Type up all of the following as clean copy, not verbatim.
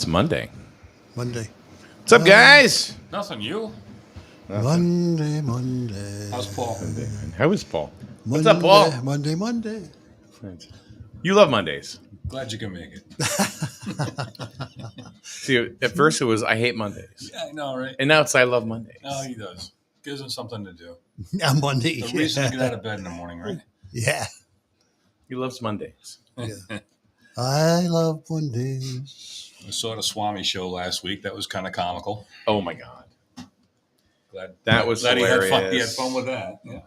It's Monday. Monday. What's up, guys? Nothing, you? Monday. How's Paul? How is Paul? What's Monday, up, Paul? Monday. You love Mondays. Glad you can make it. See, at first it was I hate Mondays, Yeah, I know, right? and now it's I love Mondays. No, he does. Gives him something to do. Yeah, Monday. The reason to get out of bed in the morning, right? Yeah. He loves Mondays. Yeah. I love Mondays. I saw the Swami show last week. That was kind of comical. Oh my God, Glad that was glad hilarious. he had fun with that. Yeah.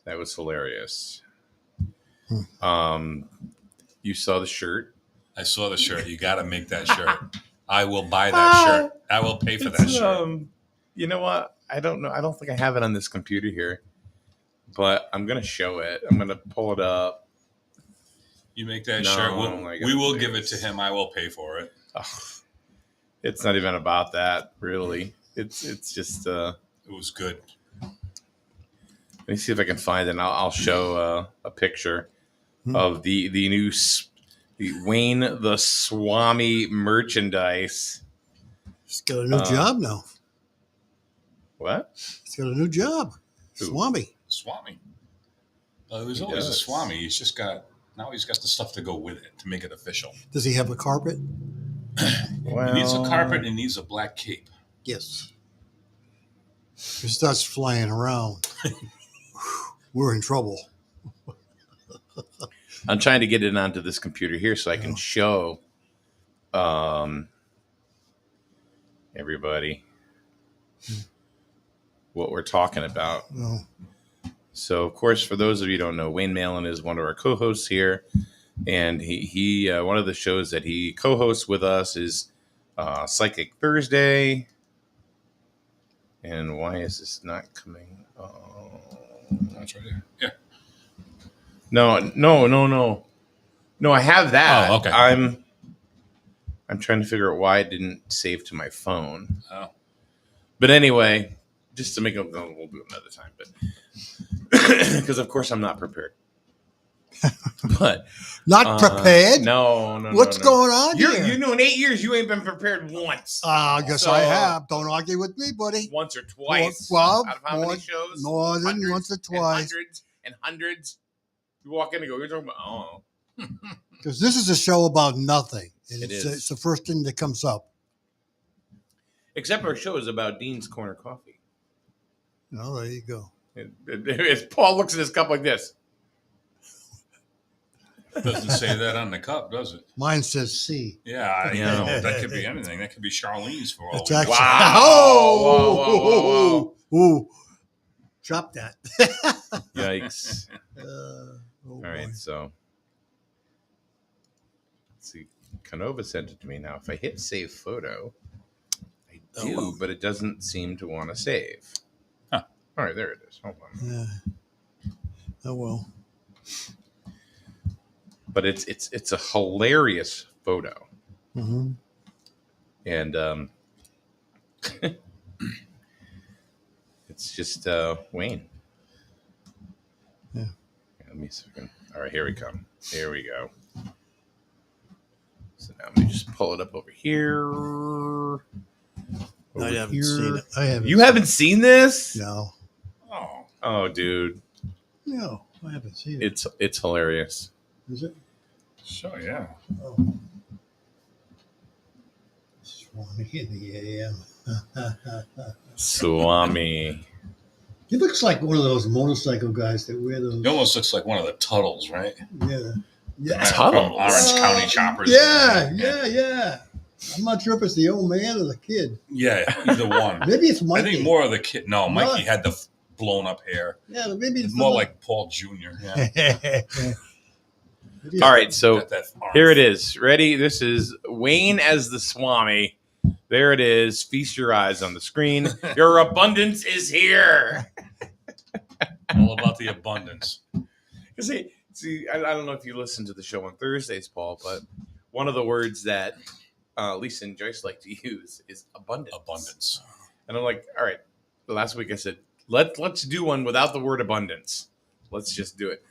That was hilarious. Hmm. You saw the shirt. I saw the shirt. You got to make that shirt. I will buy that shirt. I will pay for that shirt. You know what? I don't know. I don't think I have it on this computer here, but I'm gonna show it. I'm gonna pull it up. You make that No, shirt. We will give it to him. I will pay for it. Oh, it's not even about that, really. It's just. It was good. Let me see if I can find it. And I'll show a picture of the new the Wayne the Swami merchandise. He's got a new job now. What? He's got a new job. Who? Swami. Swami. Well, he was He always a does. Swami. He's just got the stuff to go with it to make it official. Does he have a carpet? Well, He needs a carpet and he needs a black cape. Yes. If he starts flying around, we're in trouble. I'm trying to get it onto this computer here so I can show everybody what we're talking about. Oh. So, of course, for those of you who don't know, Wayne Malin is one of our co-hosts here, and he one of the shows that he co-hosts with us is Psychic Thursday. And why is this not coming? That's right here. Yeah. No. I have that. Oh, okay. I'm trying to figure out why it didn't save to my phone. Oh. But anyway, just to make it, we'll do it another time. But because of course I'm not prepared. But Not prepared? No. What's no. going on You here? know, in 8 years you ain't been prepared once. I guess So- I have. Don't argue with me, buddy. Once or twice. Well, out of how many shows? more than Hundreds once or and twice. hundreds. You walk in and go, you're talking about, oh. Because this is a show about nothing. And It it's, is. it's the first thing that comes up. Except our show is about Dean's Corner Coffee. Oh, there you go. As Paul looks at his cup like this. Doesn't say that on the cup, does it? Mine says C. Yeah, Yeah. that could be anything. That could be Charlene's for all It's we know. actually. Wow. Oh! Ooh. Drop that. Yikes. Oh, All boy. right, so let's see. Canova sent it to me now. If I hit save photo, I Oh, do, well. but it doesn't seem to want to save. Huh. All right, there it is. Hold on. Yeah. Oh well. But it's a hilarious photo, Mm-hmm. and it's just Wayne. Yeah. Let me see if I can. All right, here we come. Here we go. So now let me just pull it up over here. I Over haven't here. seen it. I haven't. You haven't seen this? No. Oh, Oh, dude, No, I haven't seen it. it's hilarious. Is it? sure, yeah. Oh. Swami in the AM. Swami. He looks like one of those motorcycle guys that wear those. He almost looks like one of the Tuttles, right? Yeah. Yeah. Tuttles? From Orange County Choppers. Yeah. I'm not sure if it's the old man or the kid. Yeah, either one. Maybe it's I Mikey. think more of the kid. No, Mikey What? had the blown up hair. Yeah, maybe It's more like Paul Jr. Yeah. All right, so Got that arm. here it is. Ready? This is Wayne as the Swami. There it is. Feast your eyes on the screen. Your abundance is here. All about the abundance. See, I don't know if you listen to the show on Thursdays, Paul, but one of the words that Lisa and Joyce like to use is abundance. Abundance. And I'm like, all right. Last week I said, let's do one without the word abundance. Let's just do it.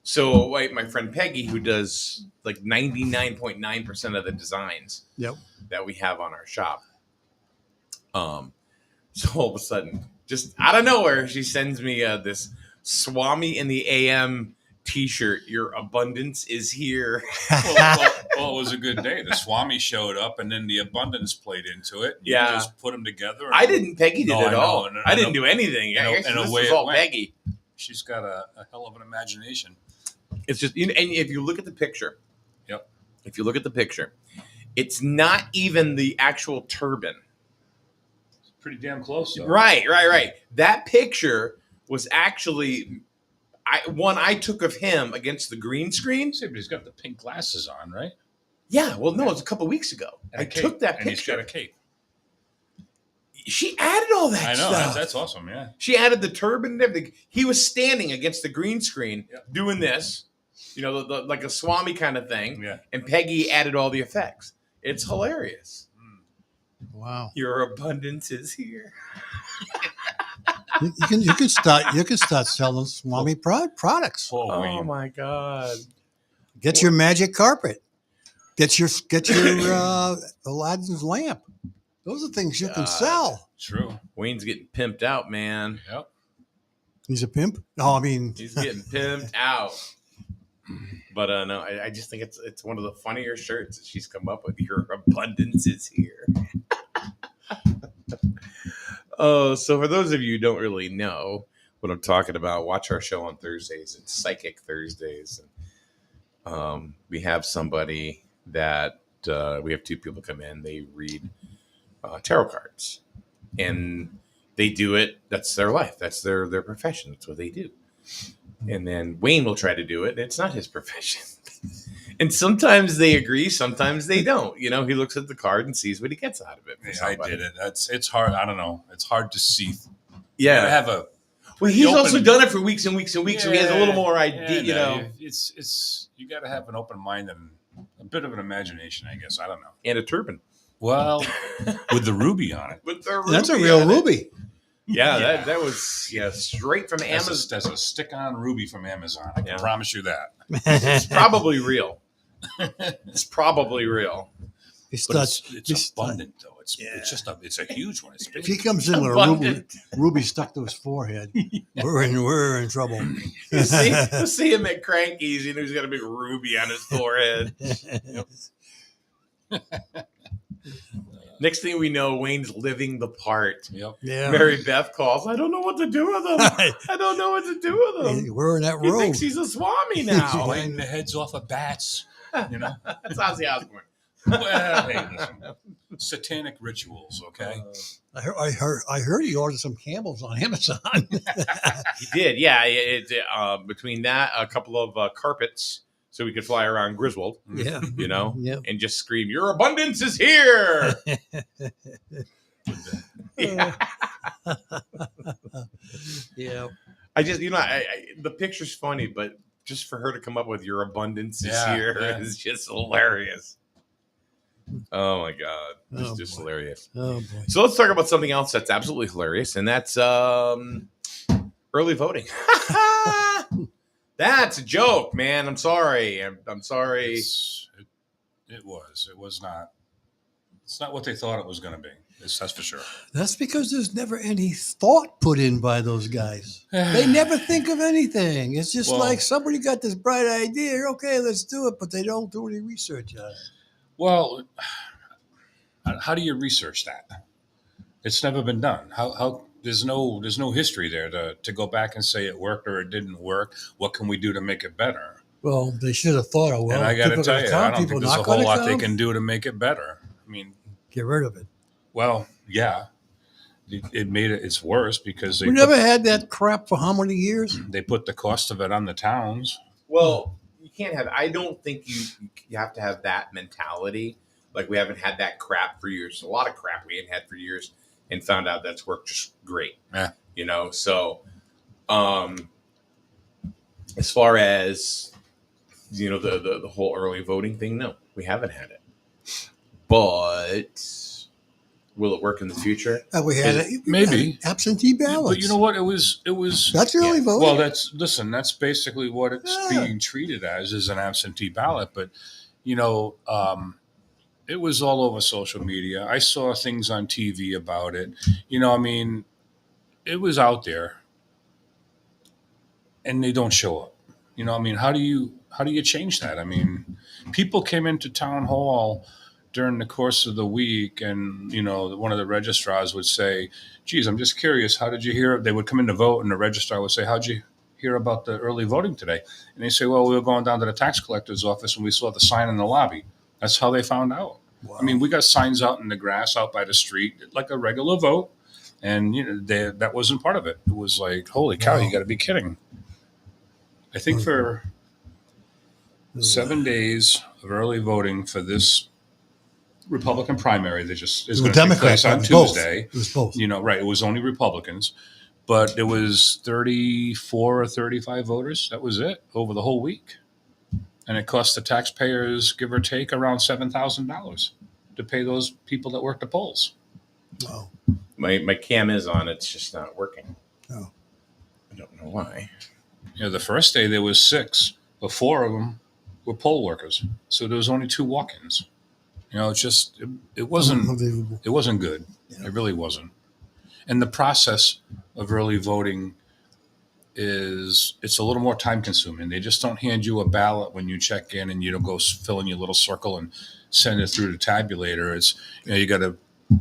So like my friend Peggy, who does like 99.9% of the designs Yep. that we have on our shop. So all of a sudden, just out of nowhere, she sends me this Swami in the AM T-shirt. Your abundance is here. Well, it was a good day. The Swami showed up, and then the abundance played into it. You Yeah. just put them together. I didn't. Peggy did No, it I know, all. and- I didn't and- do anything. and- I guess and this away was it all went. Peggy. She's got a hell of an imagination. It's just, and if you look at the picture, Yep. If you look at the picture, it's not even the actual turban. It's pretty damn close, though. Right. That picture was actually one I took of him against the green screen. See, but he's got the pink glasses on, right? Yeah, well, no, it was a couple weeks ago. And I a cape. took that And he's got picture. a cape. She added all that I know. stuff. That's awesome, yeah. She added the turban and everything. He was standing against the green screen Yep. doing this, like a Swami kind of thing. Yeah. And Peggy added all the effects. It's hilarious. Wow. Your abundance is here. You can start selling Swami products. Poor Oh Wayne. my God. Get your magic carpet. Get your Aladdin's lamp. Those are things you can God. sell. True. Wayne's getting pimped out, man. Yep. He's a pimp. No, I mean He's getting pimped out. But no, I just think it's one of the funnier shirts that she's come up with. Your abundance is here. Oh, so for those of you who don't really know what I'm talking about, watch our show on Thursdays. It's Psychic Thursdays. And, we have somebody that we have two people come in. They read tarot cards, and they do it. That's their life. That's their profession. That's what they do. And then Wayne will try to do it. And it's not his profession. And sometimes they agree, sometimes they don't. He looks at the card and sees what he gets out of it. For Yeah, I somebody. did it. It's hard. I don't know. It's hard to see. Yeah. I have a. Well, he's open- also done it for weeks and weeks and weeks, so he has a little more idea. It's you got to have an open mind and a bit of an imagination, I guess. I don't know. And a turban Well, with the ruby on it. with the that's a ruby real on it. ruby. Yeah, Yeah. that was straight from Amazon. That's a stick-on ruby from Amazon. I can Yeah. promise you that. It's probably real. It's probably real. He But starts. it's abundant, though. It's Yeah. it's a huge one. It's If big. he comes in with a Abundant. ruby stuck to his forehead, we're in trouble. You see him at Cranky's, he's got a big ruby on his forehead. Next thing we know, Wayne's living the part. Yep. Yeah, Mary Beth calls. I don't know what to do with him. I don't know what to do with him. we're in that He room. thinks he's a Swami now. Biting the heads off of bats. You know. That's Ozzy Osbourne. Well, hey, listen. Satanic rituals. Okay. I heard he ordered some Campbell's on Amazon. He did, yeah. Between that, a couple of carpets, so we could fly around Griswold, Yeah, yeah. and just scream, "Your abundance is here!" Yeah. Yeah. I just, the picture's funny, but just for her to come up with "Your abundance is Yeah, here" yeah. is just hilarious. Oh my God, it's Oh, just boy. hilarious. Oh boy. So let's talk about something else that's absolutely hilarious, and that's early voting. That's a joke, man. I'm sorry. I'm sorry. It was not. It's not what they thought it was going to be. That's for sure. That's because there's never any thought put in by those guys. They never think of anything. It's just Well- like somebody got this bright idea. Okay, let's do it, but they don't do any research on it. Well, how do you research that? It's never been done. How there's no history there to go back and say it worked or it didn't work. What can we do to make it better? Well, they should have thought of, well, and I got to people tell gonna you, come, I don't people think there's a not whole gonna lot they come. can do to make it better. I mean, Get rid of it. well, yeah, it made it. It's worse because We never had that crap for how many years? they put the cost of it on the towns. Well, you can't have. I don't think you have to have that mentality. Like, we haven't had that crap for years. A lot of crap we hadn't had for years, and found out that's worked just great. Yeah. So, as far as the whole early voting thing, no, we haven't had it. But Will it work in the future? We had Maybe. absentee ballots. But you know what? It was. That's early voting. Well, that's basically what it's Yeah. being treated as, is an absentee ballot. But you know, it was all over social media. I saw things on TV about it. You know, I mean, it was out there, and they don't show up. You know, I mean, how do you change that? I mean, people came into town hall during the course of the week, and you know, one of the registrars would say, "Geez, I'm just curious. How did you hear?" They would come in to vote, and the registrar would say, "How'd you hear about the early voting today?" And they say, "Well, we were going down to the tax collector's office, and we saw the sign in the lobby." That's how they found out. Wow. I mean, we got signs out in the grass out by the street, like a regular vote, and you know, that wasn't part of it. It was like, holy cow, Wow. you got to be kidding! I think for 7 days of early voting for this Republican primary that just is going to take place on Tuesday. It was both. You know, right? It was only Republicans, but there was 34 or 35 voters. That was it over the whole week, and it cost the taxpayers, give or take, around $7,000 to pay those people that work the polls. Wow. My cam is on. It's just not working. Oh. I don't know why. You know, the first day there was 6, but 4 of them were poll workers, so there was only 2 walk-ins. You know, it wasn't Unbelievable. it wasn't good. Yeah. It really wasn't. And the process of early voting it's a little more time consuming. They just don't hand you a ballot when you check in, and you don't go fill in your little circle and send it through the tabulator. It's, you know,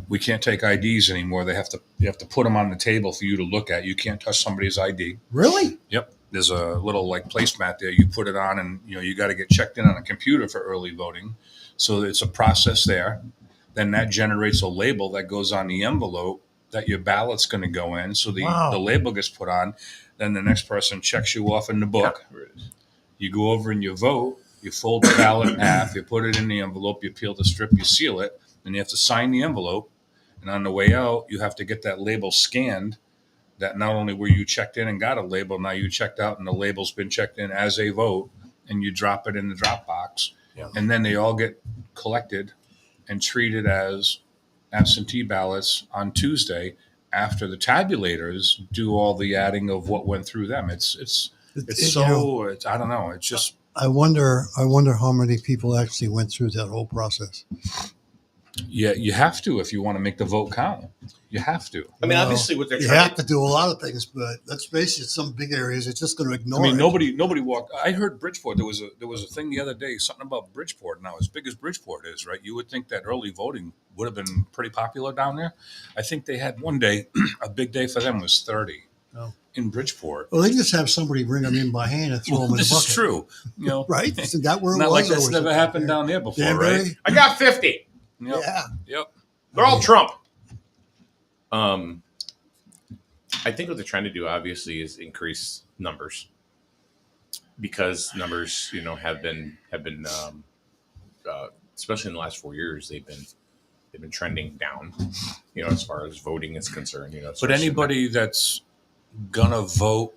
we can't take IDs anymore. You have to put them on the table for you to look at. You can't touch somebody's ID. Really? Yep. There's a little like placemat there. You put it on, and you know, you got to get checked in on a computer for early voting. So it's a process there. Then that generates a label that goes on the envelope that your ballot's going to go in. So the label gets put on. Then the next person checks you off in the book. You go over and you vote. You fold the ballot in half. You put it in the envelope. You peel the strip. You seal it. Then you have to sign the envelope. And on the way out, you have to get that label scanned. That not only were you checked in and got a label, now you checked out and the label's been checked in as a vote, and you drop it in the drop box. Yeah. And then they all get collected and treated as absentee ballots on Tuesday after the tabulators do all the adding of what went through them. It's so, you know, I don't know. It's just, I wonder how many people actually went through that whole process. yeah, you have to if you want to make the vote count. You have to. I mean, obviously, what they're You trying have to do a lot of things, but let's face it, some big areas it's just going to ignore. I mean, it. nobody walked. I heard Bridgeport. There was a thing the other day, something about Bridgeport. Now, as big as Bridgeport is, right? You would think that early voting would have been pretty popular down there. I think they had one day, a big day for them was 30 in Bridgeport. Well, they just have somebody bring them in by hand and throw them in This the bucket. is true. You know, Right? Isn't that where it not was? like that's never happened down there before, Danbury? right? I got 50. Yep. Yeah. Yep. They're all Trump. I think what they're trying to do, obviously, is increase numbers, because numbers, you know, have been especially in the last 4 years, they've been trending down, you know, as far as voting is concerned. You know, But anybody that's gonna vote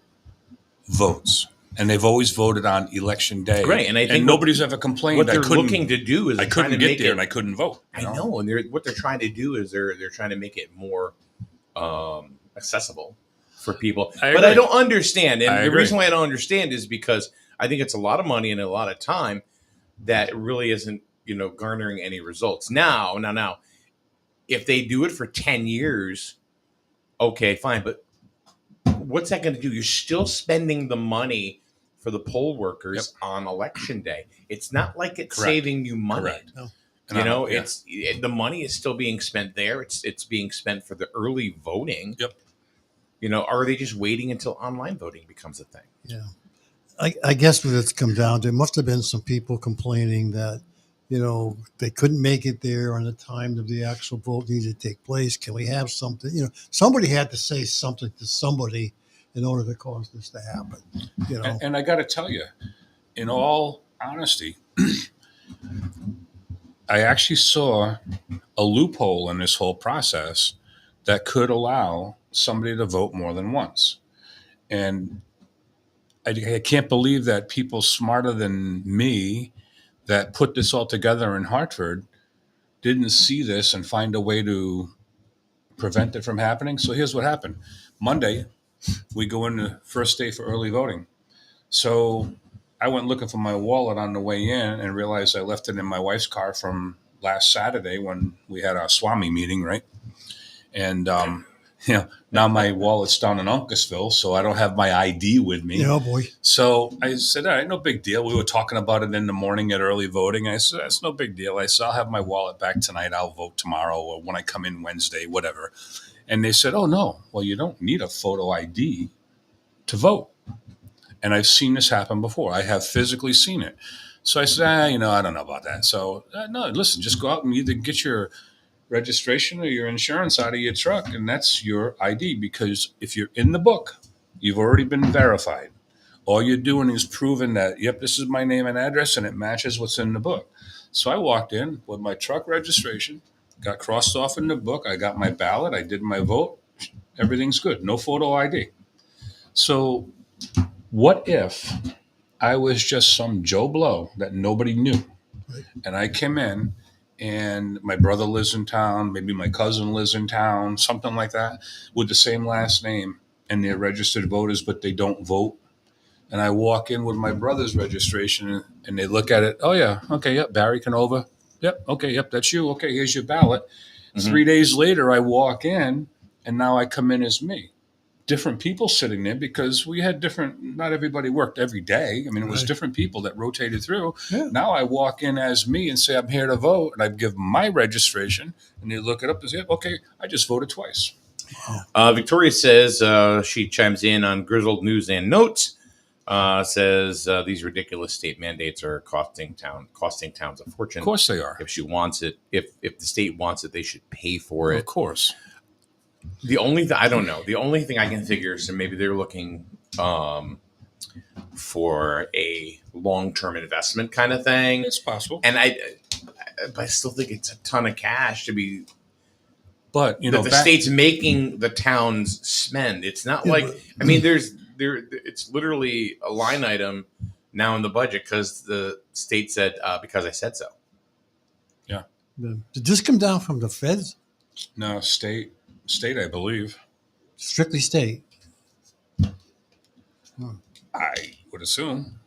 votes, and they've always voted on election day, right? And I think nobody's ever complained. What they're looking to do is I couldn't trying to get make there it, and I couldn't vote. I know, and what they're trying to do is they're trying to make it more accessible for people. But I don't understand, and the reason why I don't understand is because I think it's a lot of money and a lot of time that really isn't, you know, garnering any results. Now, if they do it for 10 years, okay, fine, but what's that going to do? You're still spending the money for the poll workers on election day. It's not like it's saving you money. Correct. No. You know, the money is still being spent there. It's being spent for the early voting. Yep. You know, are they just waiting until online voting becomes a thing? Yeah. I guess what it's come down to, must have been some people complaining that, you know, they couldn't make it there on the time of the actual vote needed to take place. Can we have something? You know, somebody had to say something to somebody in order to cause this to happen. You know, And I got to tell you, in all honesty, I actually saw a loophole in this whole process that could allow somebody to vote more than once. And I can't believe that people smarter than me that put this all together in Hartford didn't see this and find a way to prevent it from happening. So here's what happened. Monday, we go in the first day for early voting. So I went looking for my wallet on the way in and realized I left it in my wife's car from last Saturday when we had our Swami meeting, right? And now my wallet's down in Uncasville, so I don't have my ID with me. Oh boy. So I said, all right, no big deal. We were talking about it in the morning at early voting. I said, that's no big deal. I said, I'll have my wallet back tonight. I'll vote tomorrow or when I come in Wednesday, whatever. And they said, oh, no, well, you don't need a photo ID to vote. And I've seen this happen before. I have physically seen it. So I said, I don't know about that. So, no, listen, just go out and either get your registration or your insurance out of your truck, and that's your ID. Because if you're in the book, you've already been verified. All you're doing is proving that, yep, this is my name and address, and it matches what's in the book. So I walked in with my truck registration, got crossed off in the book. I got my ballot. I did my vote. Everything's good. No photo ID. So what if I was just some Joe Blow that nobody knew? Right. And I came in and my brother lives in town, maybe my cousin lives in town, something like that, with the same last name, and they're registered voters, but they don't vote. And I walk in with my brother's registration and they look at it. Oh, yeah. Okay. Yep. Barry Canova. Yep. Okay. Yep. That's you. Okay. Here's your ballot. Mm-hmm. 3 days later, I walk in and now I come in as me. Different people sitting there because we had not everybody worked every day. I mean, it was different people that rotated through. Yeah. Now I walk in as me and say, I'm here to vote. And I give my registration and they look it up and say, okay, I just voted twice. Wow. Victoria says she chimes in on Grizzled News and Notes. Says these ridiculous state mandates are costing towns a fortune. Of course they are. If she wants it, if the state wants it, they should pay for it. Of course. The only I don't know. The only thing I can figure is maybe they're looking for a long-term investment kind of thing. It's possible, and but I still think it's a ton of cash to be. But the state's making the towns spend. It's not I mean, it's literally a line item now in the budget because the state said because I said so. Yeah. Did this come down from the feds? No, state, I believe. Strictly state. I would assume.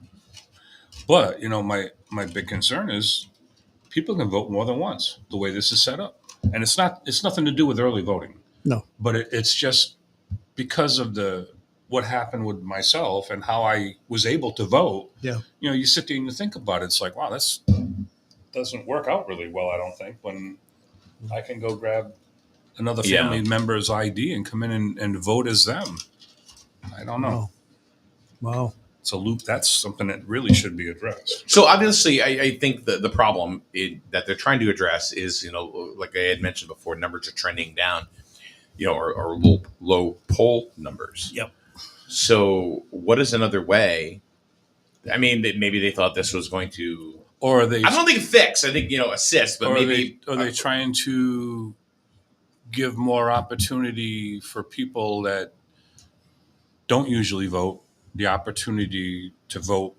But, my big concern is people can vote more than once the way this is set up. And it's nothing to do with early voting. No. But it's just because of what happened with myself and how I was able to vote. Yeah. You sit there and you think about it. It's like, wow, this doesn't work out really well, I don't think, when I can go grab another family member's ID and come in and vote as them. I don't know. Wow. It's a loop. That's something that really should be addressed. So obviously, I think the problem that they're trying to address is, like I had mentioned before, numbers are trending down, or low poll numbers. Yep. So what is another way? I mean, maybe they thought this was going to, or are they? I don't think fix. I think assist, but maybe are they trying to give more opportunity for people that don't usually vote the opportunity to vote,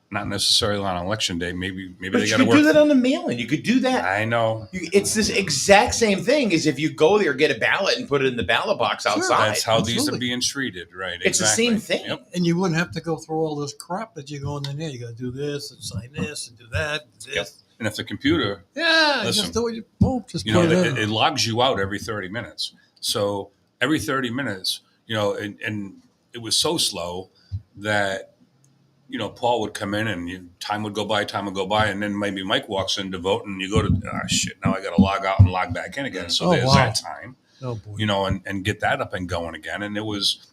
not necessarily on election day. Maybe they got to work. You could do that on the mail-in. You could do that. I know. It's this exact same thing as if you go there, get a ballot, and put it in the ballot box outside. That's how these are being treated, right? It's exactly. the same thing. Yep. And you wouldn't have to go through all this crap that you go in there. You got to do this and sign this and do that. And this. Yep. And if the computer, just do it. Just it logs you out every 30 minutes. So every 30 minutes, and it was so slow that, Paul would come in and time would go by, and then maybe Mike walks in to vote and you go to, now I got to log out and log back in again. So there's that time, and get that up and going again. And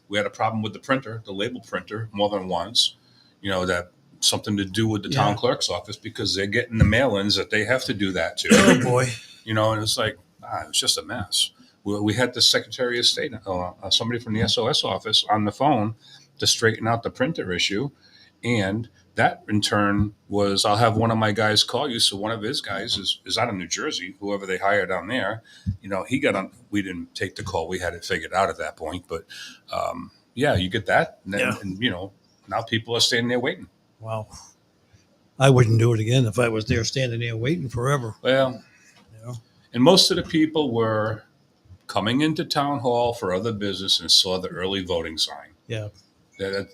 we had a problem with the printer, the label printer, more than once, that something to do with the town clerk's office because they're getting the mail-ins that they have to do that too. Oh boy. And it's like, it's just a mess. We had the Secretary of State, somebody from the SOS office on the phone to straighten out the printer issue. And that in turn was, I'll have one of my guys call you. So one of his guys is out of New Jersey, whoever they hired down there, he got on, we didn't take the call. We had it figured out at that point, but you get that. And now people are standing there waiting. Wow. I wouldn't do it again if I was there standing there waiting forever. Well, and most of the people were coming into town hall for other business and saw the early voting sign. Yeah.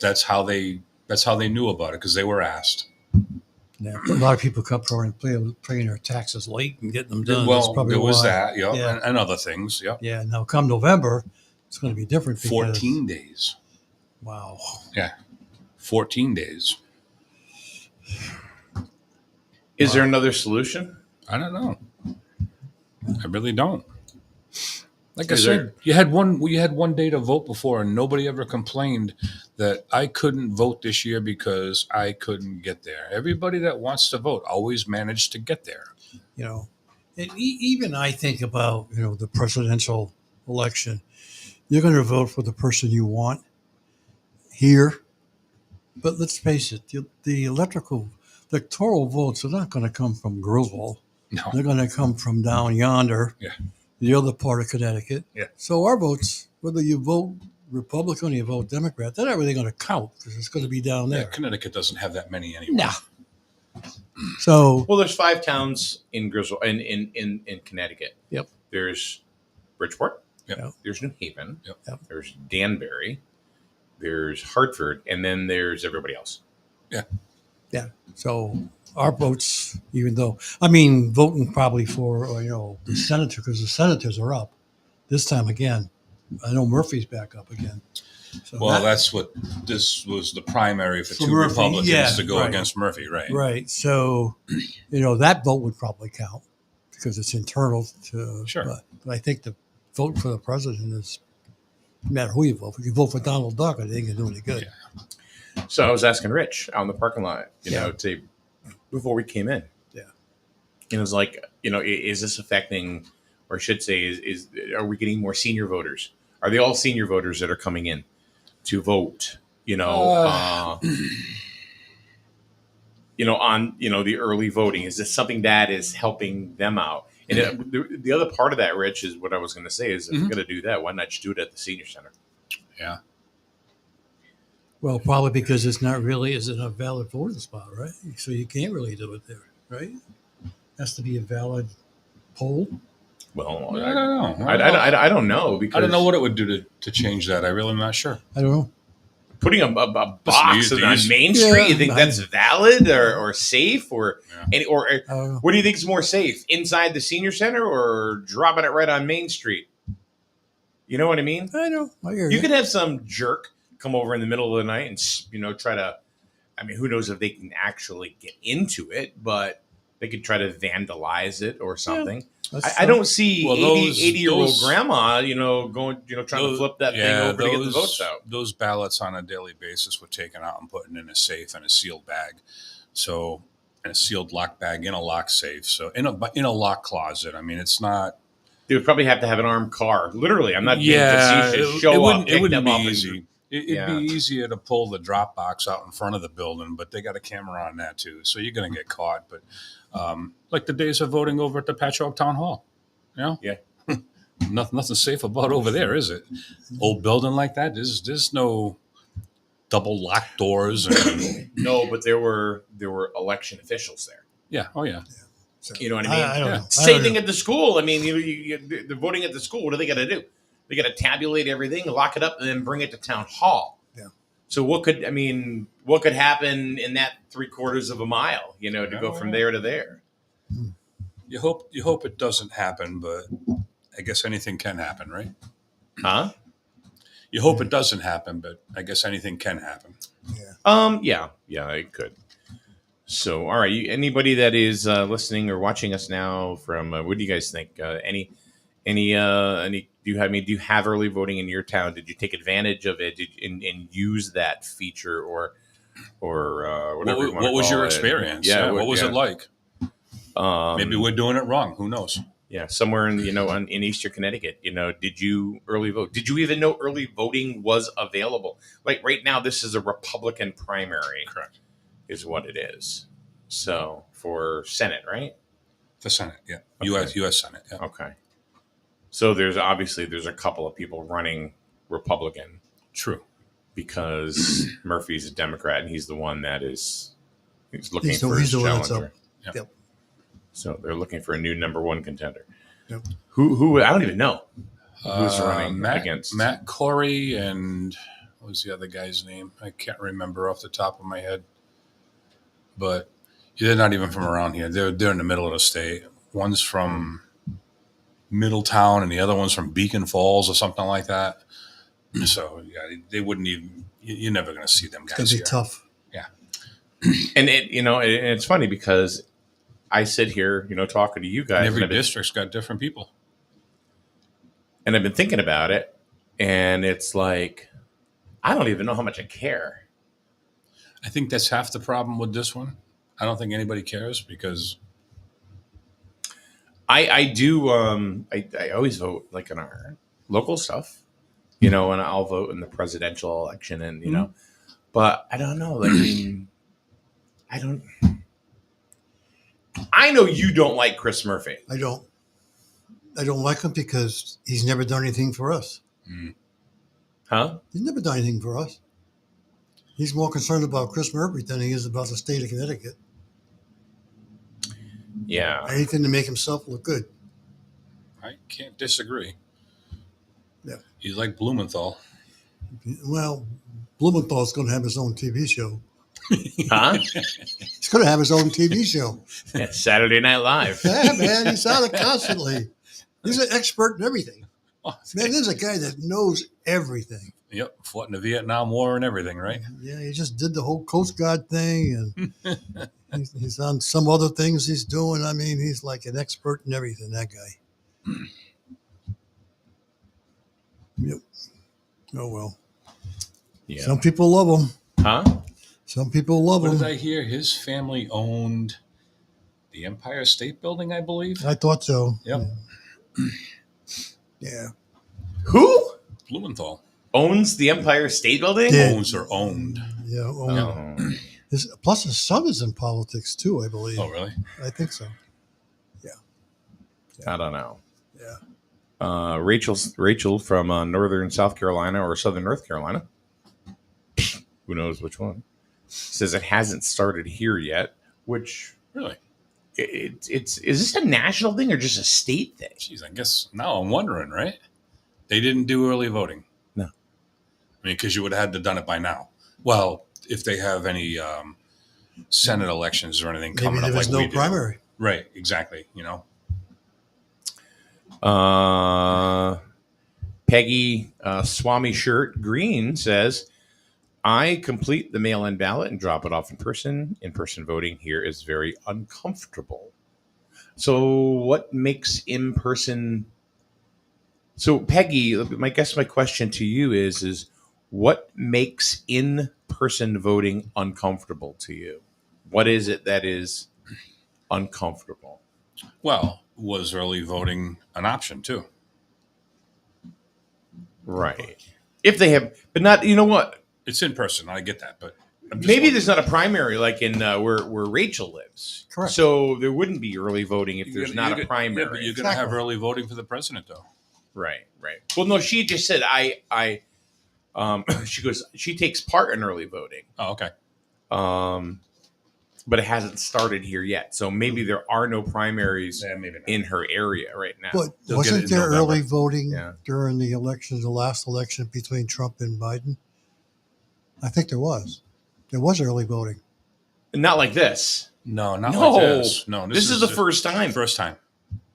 That's how they knew about it, because they were asked. Yeah. A lot of people come for and paying their taxes late and getting them done. That's Well, probably there was why. that, yeah, Yeah. and other things, yeah. Yeah. Now come November, it's going to be different. Because, 14 days. Wow. Yeah, 14 days. Is there another solution? I don't know. I really don't. Like I Is said, you had one day to vote before, and nobody ever complained that I couldn't vote this year because I couldn't get there. Everybody that wants to vote always managed to get there. You know, and even I think about, the presidential election. You're going to vote for the person you want here. But let's face it, the electoral votes are not going to come from Griswold. No. They're going to come from down yonder, Yeah. the other part of Connecticut. Yeah. So our votes, whether you vote Republican or you vote Democrat, they're not really going to count because it's going to be down Yeah, there. Connecticut doesn't have that many anyway. Nah. So Well, there's 5 towns in Griswold in Connecticut. Yep. There's Bridgeport. Yep. There's New Haven. Yep. There's Danbury. There's Hartford, and then there's everybody else. so our votes, even though voting probably for the senator, because the senators are up this time again. I know Murphy's back up again. So Well, that's what this was, the primary for For 2 Murphy, Republicans yeah, to go right. against Murphy, right? right. So that vote would probably count because it's internal to. Sure. But I think the vote for the president is no matter who you vote. If you vote for Donald Duck, I think it's doing any good. Yeah. So I was asking Rich out in the parking lot, Yeah. before we came in. Yeah. And it was like, is this affecting, or I should say, are we getting more senior voters? Are they all senior voters that are coming in to vote? On the early voting. Is this something that is helping them out? And the other part of that, Rich, is what I was going to say is if Mhm. we're going to do that, why not just do it at the senior center? Yeah. Well, probably because it's not a valid voting spot, right? So you can't really do it there, right? Has to be a valid poll. Well, I don't know. I don't know because I don't know what it would do to change that. I really am not sure. I don't know. putting a box on Main Yeah, Street, you think that's valid or safe or Yeah. I don't know. what do you think is more safe, inside the senior center or dropping it right on Main Street? You know what I mean? I know. I hear You could have some jerk come over in the middle of the night and try to. I mean, who knows if they can actually get into it, but they could try to vandalize it or something. I don't see 80-year-old grandma, going, trying to flip that thing over to get the votes out. Those ballots on a daily basis were taken out and put in a safe and a sealed bag. So, in a sealed lock bag in a lock safe. So, in a lock closet. I mean, it's not. They would probably have to have an armed car. Literally, I'm not being Yeah, facetious. Show up, it pick wouldn't them be up, easy. It'd Yeah. be easier to pull the drop box out in front of the building, but they got a camera on that too, so you're going to get caught. But like the days of voting over at the Patchogue Town Hall, Yeah. nothing safe about over there, is it? Old building like that, there's no double locked doors. And, No, but there were election officials there. yeah, oh yeah. So, You know what I mean? I don't Yeah. know. Same thing at the school. I mean, they're voting at the school. What do they got to do? They got to tabulate everything, lock it up, and then bring it to town hall. Yeah. So what could happen in that 3/4 of a mile? To go from there to there. You hope it doesn't happen, but I guess anything can happen, right? Huh? You hope it doesn't happen, but I guess anything can happen. Yeah, it could. So, all right, anybody that is listening or watching us now from, what do you guys think? Any? Do you have early voting in your town? Did you take advantage of it and use that feature or whatever? What was your experience? Yeah, what was it like? Maybe we're doing it wrong. Who knows? Yeah, somewhere in in Eastern Connecticut, did you early vote? Did you even know early voting was available? Like right now, this is a Republican primary. Correct. Is what it is. So for Senate, right? The Senate, yeah. Okay. U.S. Senate, yeah. Okay. So there's a couple of people running Republican True. because Murphy's a Democrat and he's the one that he's looking for he's his the one that's challenger. up. Yep. So they're looking for a new number one contender. Yep. Who I don't even know. Who's running Matt, against? Matt Corey and what was the other guy's name? I can't remember off the top of my head. But they're not even from around here. They're in the middle of the state. One's from Middletown and the other one's from Beacon Falls or something like that. So yeah, they wouldn't even. You're never going to see them It's guys gonna be here. tough. Yeah, And it's funny because I sit here, talking to you guys, and every and district's got different people. I've been thinking about it, and it's like I don't even know how much I care. I think that's half the problem with this one. I don't think anybody cares because I do. I always vote like in our local stuff, and I'll vote in the presidential election, and but I don't know. Like, I mean, I don't. I know you don't like Chris Murphy. I don't like him because he's never done anything for us. Huh? He's never done anything for us. He's more concerned about Chris Murphy than he is about the state of Connecticut. Yeah. Anything to make himself look good. I can't disagree. Yeah. He's like Blumenthal. Well, Blumenthal's going to have his own TV show. Huh? He's going to have his own TV show. Yeah, Saturday Night Live. Yeah, man, he's on it constantly. He's an expert in everything. Oh, Man, there's a guy that knows everything. yep, fought in the Vietnam War and everything, right? Yeah, he just did the whole Coast Guard thing, and he's on some other things he's doing. I mean, he's like an expert in everything, that guy. Yep. Oh, well. Yeah. Some people love him. Huh? Some people love What him. did I hear? His family owned the Empire State Building, I believe. I thought so. Yep. Yeah. Who Blumenthal owns the Empire State Building? Yeah. owns or owned. Yeah. Oh. Plus, his son is in politics, too, I believe. Oh, really? I think so. I don't know. Yeah. Rachel from northern South Carolina or southern North Carolina. Who knows which one? Says it hasn't started here yet. Which Really? it's is this a national thing or just a state thing? Jeez, I guess now I'm wondering, right? They didn't do early voting. No. I mean, because you would have had to done it by now. Well, if they have any Senate elections or anything Maybe coming there up, was like no we do. primary. Right? Exactly. Peggy Swami Shirt Green says, I complete the mail-in ballot and drop it off in person. In-person voting here is very uncomfortable. So what makes in-person... So Peggy, my question to you is what makes in-person voting uncomfortable to you? What is it that is uncomfortable? Well, was early voting an option too? Right. If they have, but not, you know what? It's in person. I get that, but I'm just Maybe wondering. there's not a primary like in where Rachel lives. Correct. So there wouldn't be early voting if You're there's gonna- not you're a gonna- primary. Yeah, but you're going to have Exactly. early voting for the president, though. Right. Well, no, she just said she goes, she takes part in early voting. Oh, okay. But it hasn't started here yet. So maybe there are no primaries Yeah, maybe not. in her area right now. But They'll get it wasn't in there November. early voting Yeah. during the election, the last election between Trump and Biden? I think there was. There was early voting. Not like this. No, not No. like this. No, This is the first time. First time.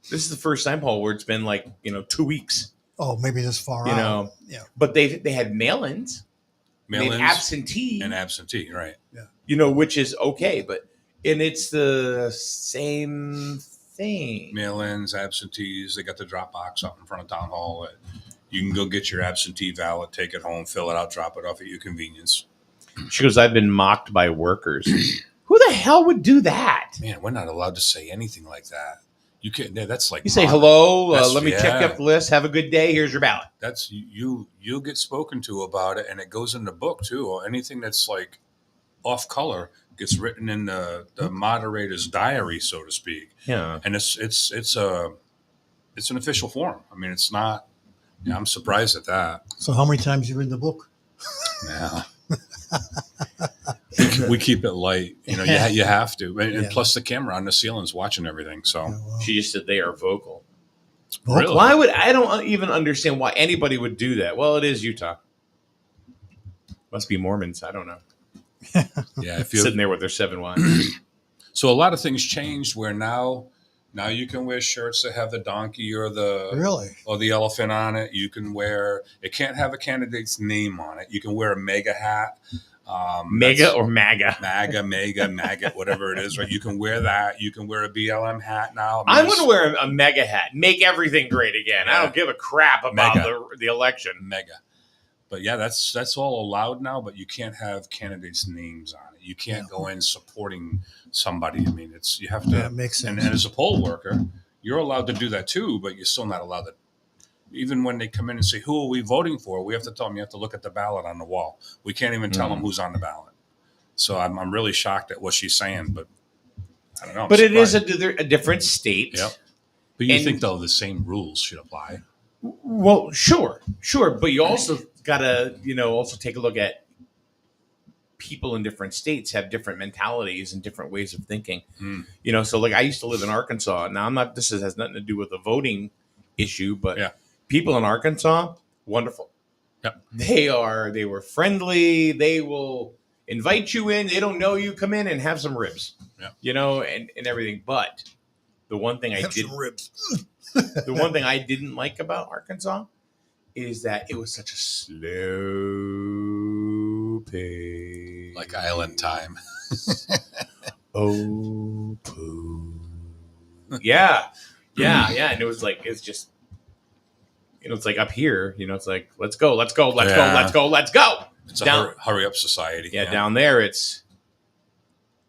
This is the first time, Paul, where it's been like, 2 weeks. Oh, maybe this far You out. know. Yeah. But they had mail-ins, made Mail-ins absentee, and absentee, right? which is okay, and it's the same thing. Mail-ins, absentees. They got the drop box out in front of town hall. You can go get your absentee ballot, take it home, fill it out, drop it off at your convenience. She goes, I've been mocked by workers. Who the hell would do that? Man, we're not allowed to say anything like that. You can't. That's like You say, mock. hello, That's- let me check yeah. up the list. Have a good day. Here's your ballot. That's you. You'll get spoken to about it, and it goes in the book too. Or anything that's like off color gets written in the moderator's diary, so to speak. Yeah. And it's an official form. I mean, it's not. Yeah, I'm surprised at that. So how many times you read the book? Yeah. we keep it light. You have to. And Yeah. plus the camera on the ceiling's watching everything. So Yeah, well, She just said they are vocal. Vote? Really? Why would I don't even understand why anybody would do that? Well, it is Utah. Must be Mormons. I don't know. Yeah, if you're Sitting there with their 7 wives. so a lot of things changed where now you can wear shirts that have the donkey or Really? the elephant on it. You can wear it can't have a candidate's name on it. You can wear a mega hat. Mega or MAGA? MAGA, whatever it is, right? You can wear that. You can wear a BLM hat now. I'm going to wear a mega hat. Make everything great again. Yeah. I don't give a crap about Mega. the election. mega. But yeah, that's all allowed now. But you can't have candidates' names on it. You can't go in supporting somebody. I mean, you have to. That makes sense. And as a poll worker, you're allowed to do that too, but you're still not allowed to. Even when they come in and say, "Who are we voting for?" we have to tell them you have to look at the ballot on the wall. We can't even tell them who's on the ballot. So I'm really shocked at what she's saying, but I don't know. But it is a different state. Yep. But you And- think though the same rules should apply? Well, sure. But you also got to, also take a look at people in different states have different mentalities and different ways of thinking. So like I used to live in Arkansas. Now this has nothing to do with the voting issue, but Yeah. people in Arkansas, wonderful. Yep. They were friendly. They will invite you in. They don't know you. Come in and have some ribs, Yeah. and everything. But the one thing Have some ribs. the one thing I didn't like about Arkansas is that it was such a slow pace. Like Island Time. Oh, poo. Yeah. And it was like, it's just, it's like up here, it's like, let's go. It's Down- a hurry up society. Yeah, down there, it's,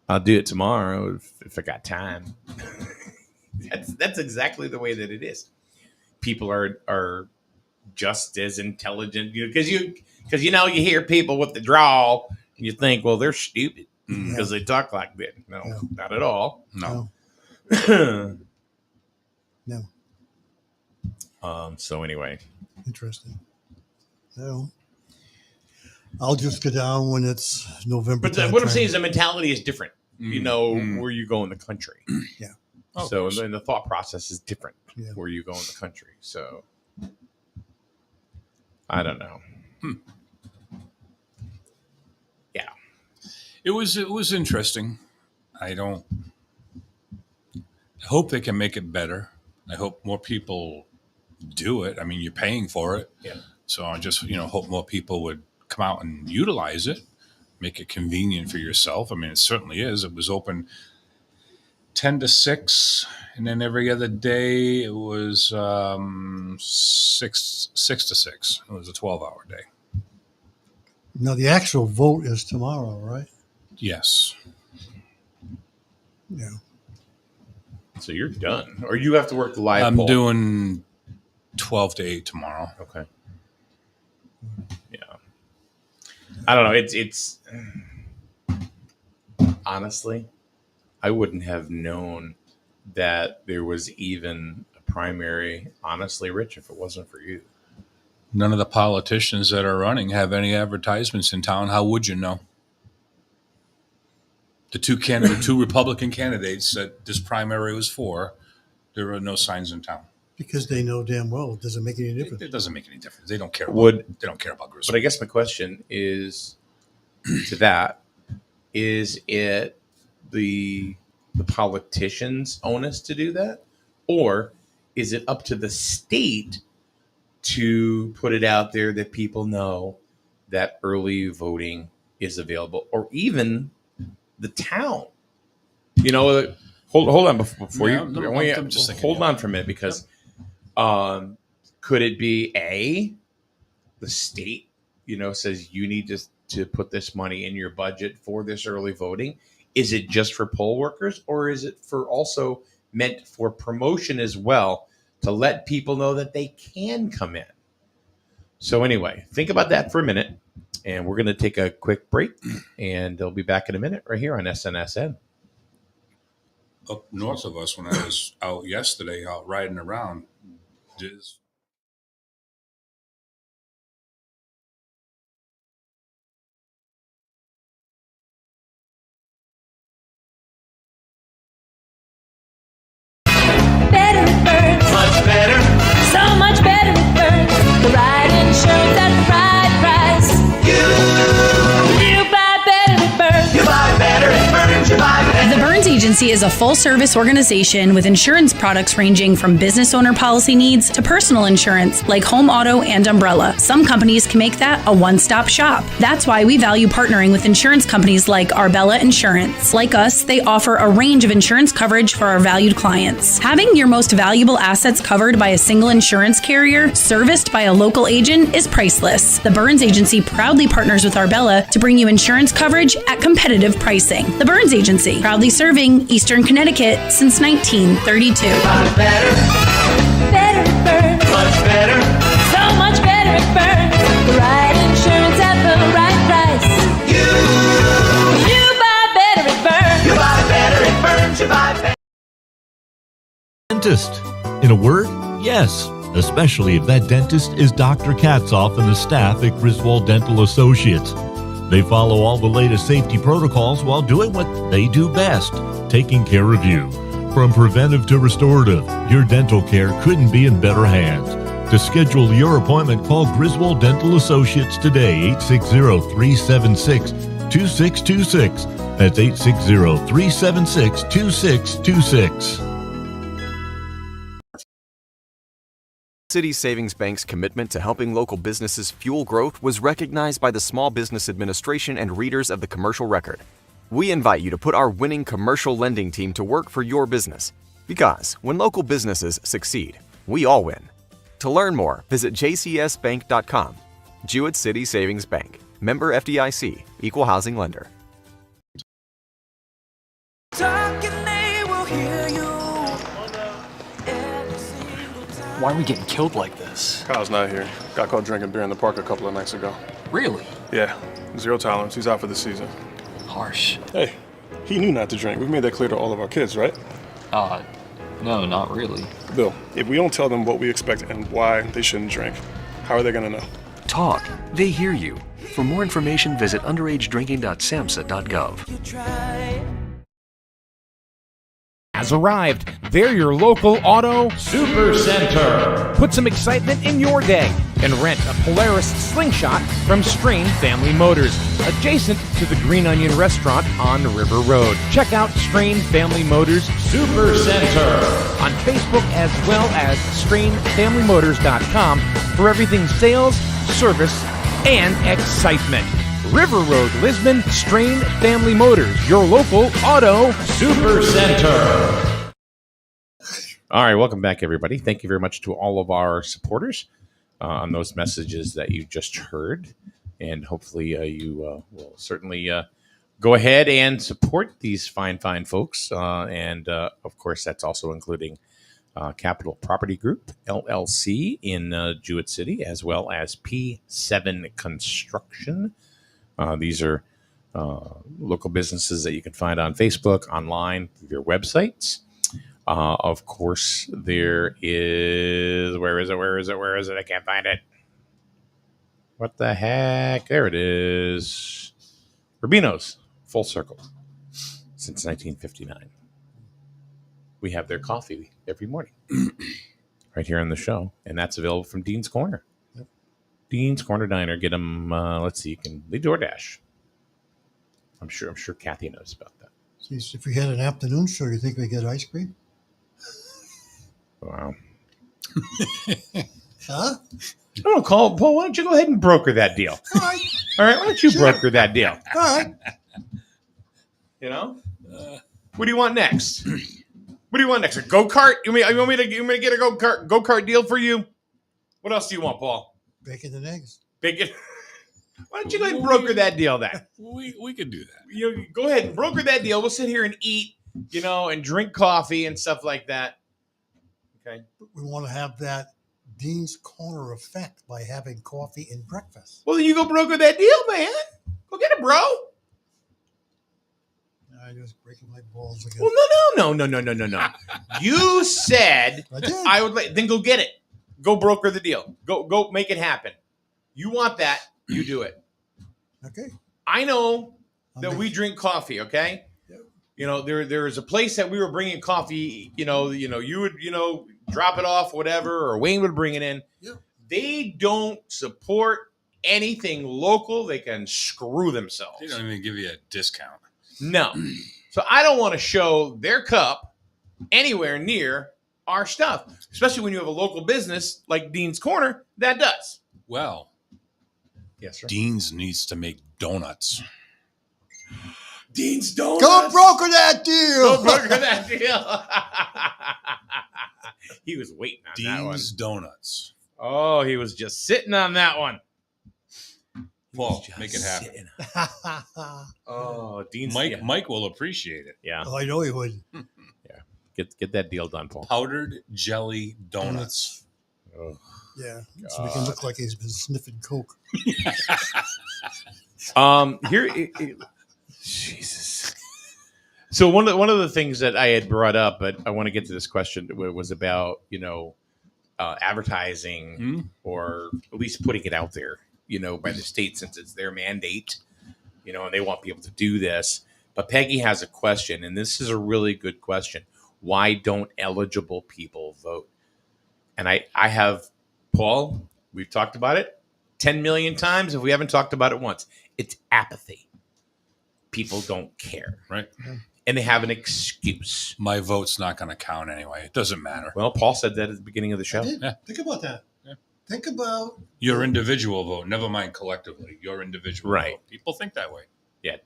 I'll do it tomorrow if I got time. That's exactly the way that it is. People are just as intelligent because you hear people with the drawl and you think, well, they're stupid because they talk like that. No, not at all. No. No. So anyway, Interesting. No. I'll just go down when it's November. but what I'm saying is the mentality is different. Where you go in the country. Yeah. Oh, So and the thought process is different Yeah. where you go in the country. So I don't know. Yeah. It was interesting. I hope they can make it better. I hope more people do it. I mean, you're paying for it. Yeah. So I just, hope more people would come out and utilize it, make it convenient for yourself. I mean, it certainly is. It was open 10 to 6, and then every other day it was 6 to 6. It was a 12-hour day. Now the actual vote is tomorrow, right? Yes. Yeah. So you're done, or you have to work the live I'm poll. doing 12 to 8 tomorrow. Okay. Yeah. I don't know. It's honestly, I wouldn't have known that there was even a primary, honestly, Rich, if it wasn't for you. None of the politicians that are running have any advertisements in town. How would you know? The two Republican candidates that this primary was for, there are no signs in town. Because they know damn well it doesn't make any difference. It doesn't make any difference. They don't care. Would- They don't care about But Griswold. I guess my question is to that: is it the politicians' onus to do that, or is it up to the state to put it out there that people know that early voting is available, or even the town? Hold on before Yeah, you. no, I want you- I'm just thinking, hold yeah. on for a minute because could it be the state says you need to put this money in your budget for this early voting? Is it just for poll workers, or is it for also meant for promotion as well to let people know that they can come in? So anyway, think about that for a minute, and we're going to take a quick break, and they'll be back in a minute right here on SNSN. Up north of us, when I was out yesterday, out riding around, there's Better birds. Much better. Agency is a full-service organization with insurance products ranging from business owner policy needs to personal insurance like home, auto, and umbrella. Some companies can make that a one-stop shop. That's why we value partnering with insurance companies like Arbella Insurance. Like us, they offer a range of insurance coverage for our valued clients. Having your most valuable assets covered by a single insurance carrier, serviced by a local agent, is priceless. The Burns Agency proudly partners with Arbella to bring you insurance coverage at competitive pricing. The Burns Agency, proudly serving Eastern Connecticut since 1932. Better Burns. Much better. So much better at Burns. The right insurance at the right price. You buy better at Burns. You buy better at Burns. You buy better. Dentist. In a word, yes. Especially if that dentist is Dr. Katzoff and the staff at Griswold Dental Associates. They follow all the latest safety protocols while doing what they do best, taking care of you. From preventive to restorative, your dental care couldn't be in better hands. To schedule your appointment, call Griswold Dental Associates today, 860-376-2626. That's 860-376-2626. City Savings Bank's commitment to helping local businesses fuel growth was recognized by the Small Business Administration and readers of the Commercial Record. We invite you to put our winning commercial lending team to work for your business. Because when local businesses succeed, we all win. To learn more, visit jcsbank.com. Jewett City Savings Bank. Member FDIC. Equal housing lender. Why are we getting killed like this? Kyle's not here. Got caught drinking beer in the park a couple of nights ago. Really? Yeah, 0 tolerance. He's out for the season. Harsh. Hey, he knew not to drink. We've made that clear to all of our kids, right? No, not really. Bill, if we don't tell them what we expect and why they shouldn't drink, how are they gonna know? Talk. They hear you. For more information, visit underagedrinking.samhsa.gov. Has arrived. They're your local auto super center. Put some excitement in your day and rent a Polaris Slingshot from Strain Family Motors, adjacent to the Green Onion Restaurant on River Road. Check out Strain Family Motors Super Center on Facebook as well as strainfamilymotors.com for everything sales, service, and excitement. River Road, Lisbon, Strain Family Motors, your local auto super center. All right, welcome back, everybody. Thank you very much to all of our supporters on those messages that you just heard. And hopefully you will certainly go ahead and support these fine folks. And, of course, that's also including Capital Property Group, LLC, in Jewett City, as well as P7 Construction. These are local businesses that you can find on Facebook, online, through their websites. Of course, there is... Where is it? I can't find it. What the heck? There it is. Rubino's, Full Circle, since 1959. We have their coffee every morning right here on the show, and that's available from Dean's Corner. Dean's Corner Diner. Get them. Let's see. You can lead DoorDash. I'm sure Kathy knows about that. Jeez, if we had an afternoon show, you think we get ice cream? Wow. Huh? Oh, Paul. Why don't you go ahead and broker that deal? All right. All right. Why don't you broker that deal? All right. You know. What do you want next? What do you want next? A go-kart? You want me to get a go-kart deal for you? What else do you want, Paul? Bacon and eggs. Bacon. Why don't you go ahead and broker that deal then? We could do that. Go ahead and broker that deal. We'll sit here and eat, and drink coffee and stuff like that. Okay. We want to have that Dean's Corner effect by having coffee and breakfast. Well, then you go broker that deal, man. Go get it, bro. I just breaking my balls again. Well, no. You said I would then go get it. Go broker the deal. Go make it happen. You want that, you do it. Okay. I know that we drink coffee, okay? Yep. There is a place that we were bringing coffee, you would, drop it off, whatever, or Wayne would bring it in. Yep. They don't support anything local. They can screw themselves. They don't even give you a discount. No. So I don't want to show their cup anywhere near our stuff, especially when you have a local business like Dean's Corner that does. Well, yes, sir. Dean's needs to make donuts. Dean's Donuts. Go broker that deal. Go broker that deal. He was waiting on that one. Dean's Donuts. Oh, he was just sitting on that one. Well, make it happen. Oh, Dean's. Mike will appreciate it. Yeah. Oh, I know he would. Get that deal done, Paul. Powdered jelly donuts. Oh. Yeah. So we can look like he's been sniffing coke. Jesus. So one of the things that I had brought up, but I want to get to this question, was about advertising or at least putting it out there, by the state, since it's their mandate, and they want people to do this. But Peggy has a question, and this is a really good question. Why don't eligible people vote? And I have, Paul, we've talked about it 10 million times if we haven't talked about it once. It's apathy. People don't care. Right. And they have an excuse. My vote's not going to count anyway. It doesn't matter. Well, Paul said that at the beginning of the show. Yeah. Think about that. Yeah. Think about your individual vote. Never mind collectively. Your individual vote. People think that way. Yeah.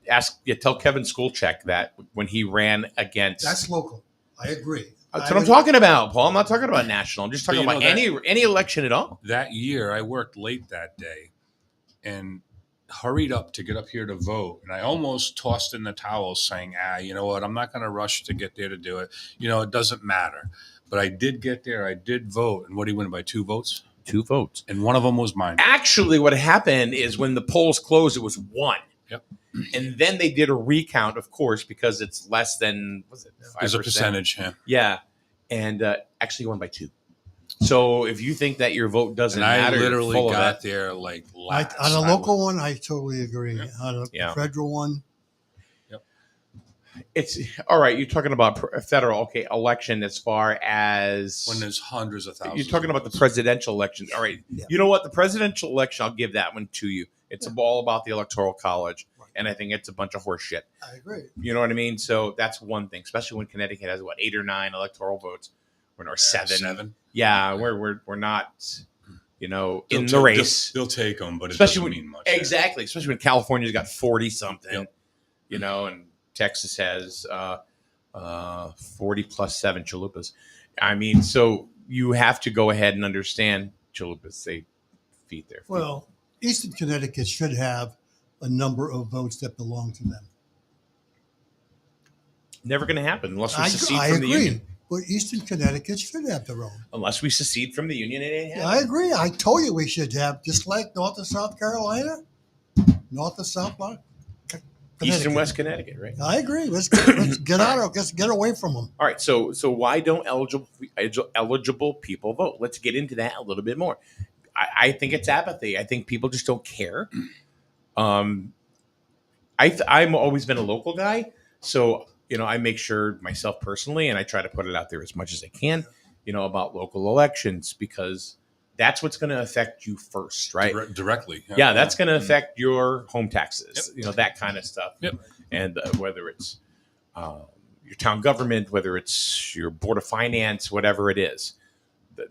Tell Kevin Skulchek that when he ran against. That's local. I agree. That's what I'm talking about, Paul. I'm not talking about national. I'm just talking about any election at all. That year, I worked late that day and hurried up to get up here to vote. And I almost tossed in the towel saying, you know what? I'm not going to rush to get there to do it. It doesn't matter. But I did get there. I did vote. And what did he win by? 2 votes? 2 votes. And one of them was mine. Actually, what happened is when the polls closed, it was 1. Yep. And then they did a recount, of course, because it's less than, was it 5%? There's a percentage, yeah. Yeah. And actually won by 2. So if you think that your vote doesn't and matter, I literally got there like last. On a local one, I totally agree. Yeah. On a federal one. Yep. It's all right. You're talking about federal, election as far as when there's hundreds of thousands. You're talking about the presidential elections. All right. Yeah. You know what? The presidential election, I'll give that one to you. It's all about the Electoral College. And I think it's a bunch of horse shit. I agree. You know what I mean? So that's one thing, especially when Connecticut has 8 or 9 electoral votes. We're not 7. Yeah, we're not, in the race. They'll take them, but especially it doesn't mean much. Exactly, especially when California's got 40 something. Yep. And Texas has 40 plus 7 chalupas. I mean, so you have to go ahead and understand chalupas. They feed their feet. Well, Eastern Connecticut should have a number of votes that belong to them. Never going to happen unless we secede from the union. But Eastern Connecticut should have their own. Unless we secede from the union, it ain't happening. I agree. I told you we should have, just like North and South Carolina, North and South East and West Connecticut, right? I agree. Let's get out of. Let's get away from them. All right. So why don't eligible people vote? Let's get into that a little bit more. I think it's apathy. I think people just don't care. I've always been a local guy, so I make sure myself personally, and I try to put it out there as much as I can, about local elections, because that's what's going to affect you first, right? Directly. Yeah, that's going to affect your home taxes, that kind of stuff. Yep. And whether it's your town government, whether it's your board of finance, whatever it is.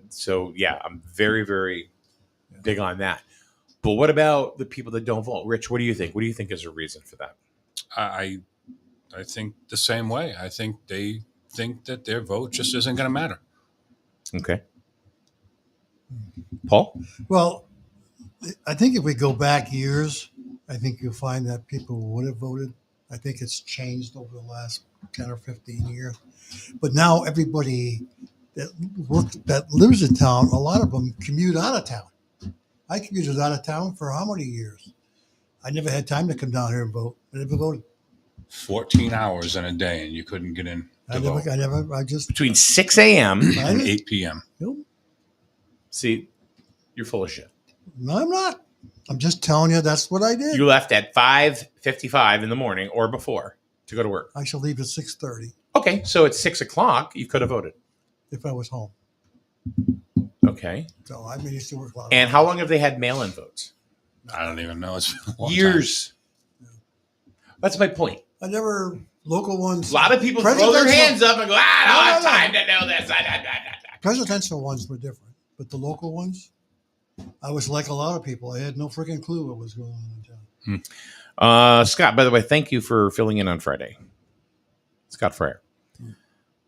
So yeah, I'm very, very big on that. But what about the people that don't vote? Rich, what do you think? What do you think is a reason for that? I think the same way. I think they think that their vote just isn't going to matter. Okay. Paul? Well, I think if we go back years, I think you'll find that people would have voted. I think it's changed over the last 10 or 15 years. But now everybody that lives in town, a lot of them commute out of town. I commuted out of town for how many years? I never had time to come down here and vote. I never voted. 14 hours in a day, and you couldn't get in to vote. I just between 6 a.m. and 8 p.m. Nope. See, you're full of shit. No, I'm not. I'm just telling you that's what I did. You left at 5:55 in the morning or before to go to work. I shall leave at 6:30. Okay, so at 6 o'clock, you could have voted. If I was home. Okay. So I used to work a lot. And how long have they had mail-in votes? I don't even know. It's been a long years. time. That's my point. I never Local ones. A lot of people throw their hands up and go, I don't have time to know this. Presidential ones were different, but the local ones, I was like a lot of people. I had no freaking clue what was going on in town. Scott, by the way, thank you for filling in on Friday. Scott Frere.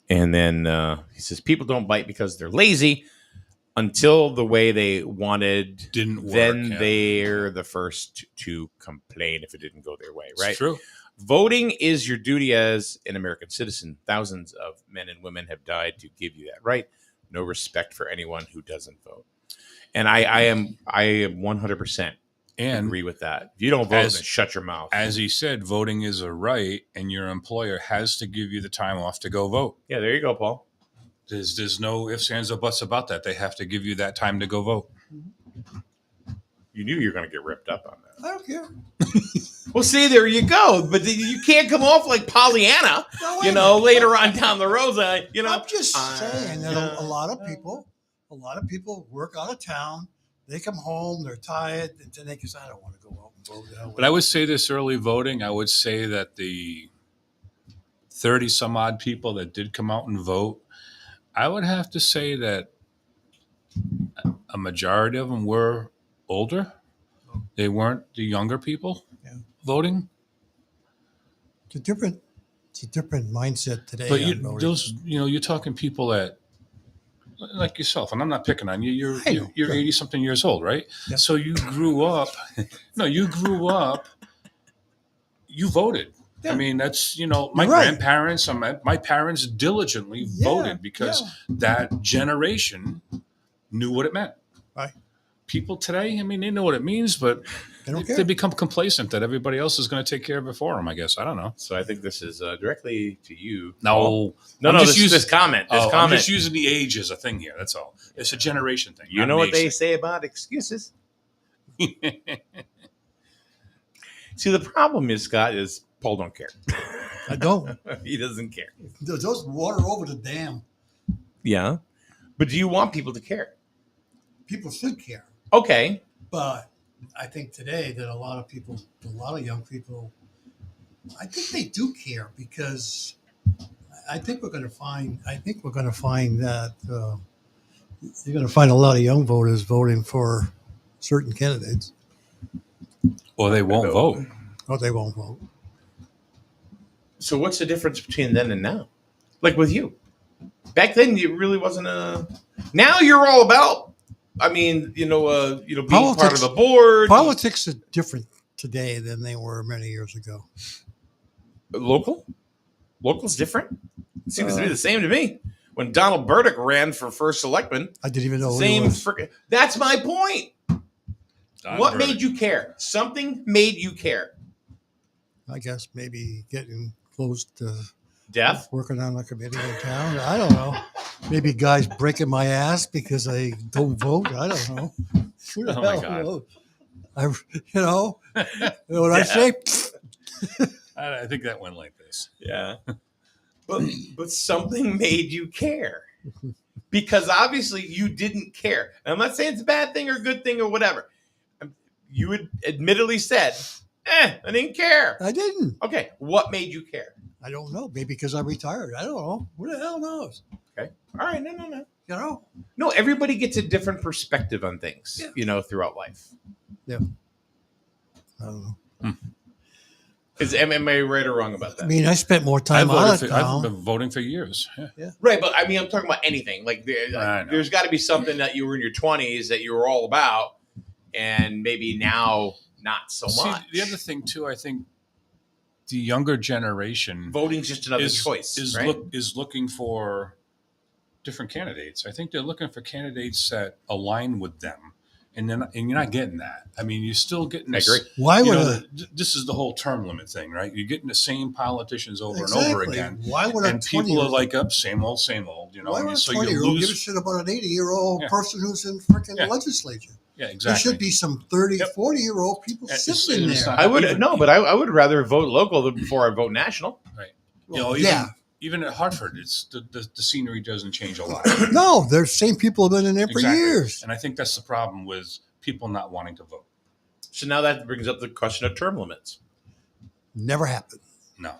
And then he says, people don't bite because they're lazy until the way they wanted didn't work. Then they're the first to complain if it didn't go their way, right? It's true. Voting is your duty as an American citizen. Thousands of men and women have died to give you that right. No respect for anyone who doesn't vote. And I am 100% agree with that. If you don't vote, then shut your mouth. As he said, voting is a right, and your employer has to give you the time off to go vote. Yeah, there you go, Paul. There's no ifs, ands, or buts about that. They have to give you that time to go vote. You knew you were going to get ripped up on that. I don't care. Well, see, there you go. But you can't come off like Pollyanna, later on down the road. I'm just saying that a lot of people work out of town. They come home, they're tired, and then they say, I don't want to go out and vote. But I would say this early voting, I would say that the 30 some odd people that did come out and vote, I would have to say that a majority of them were older. They weren't the younger people voting. It's a different mindset today. But you're talking people that, like yourself, and I'm not picking on you. You're 80 something years old, right? Yep. So you grew up. You voted. Yeah. I mean, that's my grandparents and my parents diligently voted because that generation knew what it meant. Right. People today, I mean, they know what it means, but they become complacent that everybody else is going to take care of it for them. I guess I don't know. So I think this is directly to you. No. This comment. I'm just using the age as a thing here. That's all. It's a generation thing. You know what they say about excuses? See, the problem is, Scott, is Paul don't care. I don't. He doesn't care. Just water over the dam. Yeah. But do you want people to care? People should care. Okay. But I think today that a lot of young people, I think they do care because I think we're going to find that you're going to find a lot of young voters voting for certain candidates. Or they won't vote. Or they won't vote. So what's the difference between then and now? Like with you. Back then, it really wasn't now you're all about, being part of the board. Politics are different today than they were many years ago. Local's different? It seems to be the same to me. When Donald Burdick ran for first selectman. I didn't even know who he was. That's my point. What made you care? Something made you care. I guess maybe getting close to death, working on a committee in town. I don't know. Maybe guys breaking my ass because I don't vote. I don't know. Who the hell knows? What I say? I think that went like this. Yeah. But something made you care. Because obviously you didn't care. And I'm not saying it's a bad thing or a good thing or whatever. You had admittedly said, I didn't care. I didn't. Okay. What made you care? I don't know. Maybe because I retired. I don't know. Who the hell knows? Okay. All right. No. No, everybody gets a different perspective on things, throughout life. Yeah. I don't know. Am I right or wrong about that? I mean, I spent more time I've been voting for years. Yeah. Right. But I'm talking about anything. Like there's got to be something that you were in your 20s that you were all about. And maybe now not so much. The other thing, too, I think the younger generation voting's just another choice is looking for different candidates. I think they're looking for candidates that align with them, and you're not getting that. I mean, you're still getting this. I agree. Why would this is the whole term limit thing, right? You're getting the same politicians over and over again. Why would and people are like, same old, Why would a 20-year-old give a shit about an 80-year-old person who's in freaking legislature? Yeah, exactly. There should be some 30, 40-year-old people sitting there. I would rather vote local before I vote national. Right. Well, even at Hartford, it's the scenery doesn't change a lot. No, the same people have been in there for years. And I think that's the problem with people not wanting to vote. So now that brings up the question of term limits. Never happened. No.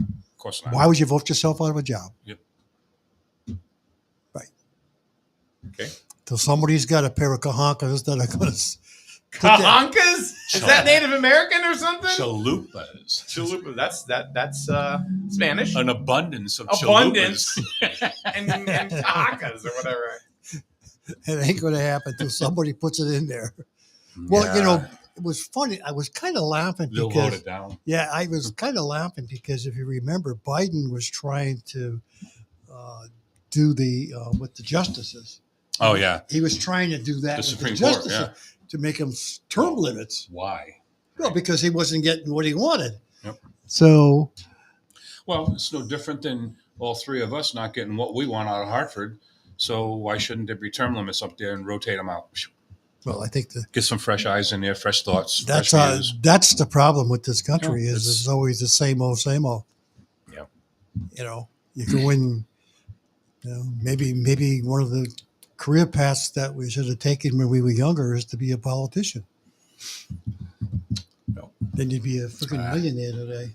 course not. Why would you vote yourself out of a job? Yep. Right. Okay. So somebody's got a pair of cahonkers that are going to. Kahankas? Is that Native American or something? Chalupas. Chalupa. That's Spanish. An abundance of abundance chalupas. and kahakas or whatever. It ain't going to happen until somebody puts it in there. Well, you know, it was funny. I was kind of laughing They'll because vote it down. Yeah, I was kind of laughing because if you remember, Biden was trying to do the with the justices. Oh yeah, he was trying to do that the with Supreme the Court, justices to make them term limits. Why? Well, because he wasn't getting what he wanted. Yep. So, well, it's no different than all three of us not getting what we want out of Hartford. So why shouldn't there be term limits up there and rotate them out? well, I think Get some fresh eyes in there, fresh thoughts. that's fresh views. that's the problem with this country Yeah, is it's always the same old, same old. Yeah. You know, you go in. You know, maybe one of the career paths that we should have taken when we were younger is to be a politician. No. Then you'd be a freaking millionaire today.